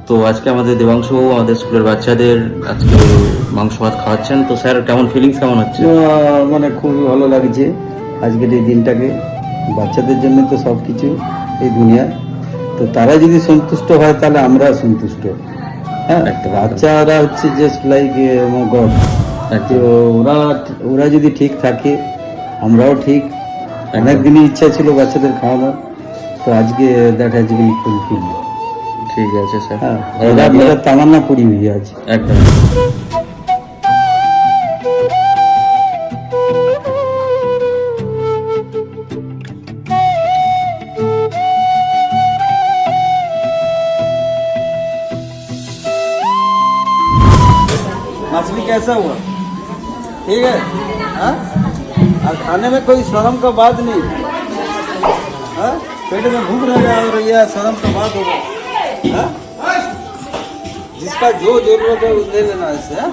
তো আজকে আমাদের দেবাংশু আমাদের স্কুলের বাচ্চাদের আজকে মাংস ভাত খাওয়াচ্ছেন, তো স্যার কেমন ফিলিংস কেমন হচ্ছে? মানে খুবই ভালো লাগছে আজকের এই দিনটাকে। বাচ্চাদের জন্য তো সব কিছু এই দুনিয়া, তো তারা যদি সন্তুষ্ট হয় তাহলে আমরা সন্তুষ্ট। হ্যাঁ, বাচ্চারা হচ্ছে জাস্ট লাইক গড। তো ওরা ওরা যদি ঠিক থাকে আমরাও ঠিক। অনেক দিনই ইচ্ছা ছিল বাচ্চাদের খাওয়ানোর, তো আজকে দ্যাট হ্যাজ বিন ফুলফিল। ঠিক আছে স্যার, হ্যাঁ, ভালো লাগলো। मेरा तमन्ना पूरी हुई आज। একদম। मछली कैसा हुआ? ठीक है। हाँ? और खाने में कोई शर्म का बात नहीं। हाँ? पेट में भूख लगा और यह शर्म का बात होगा। हाँ? जिसका जो जरूरत है वो ले लेना इससे। हाँ?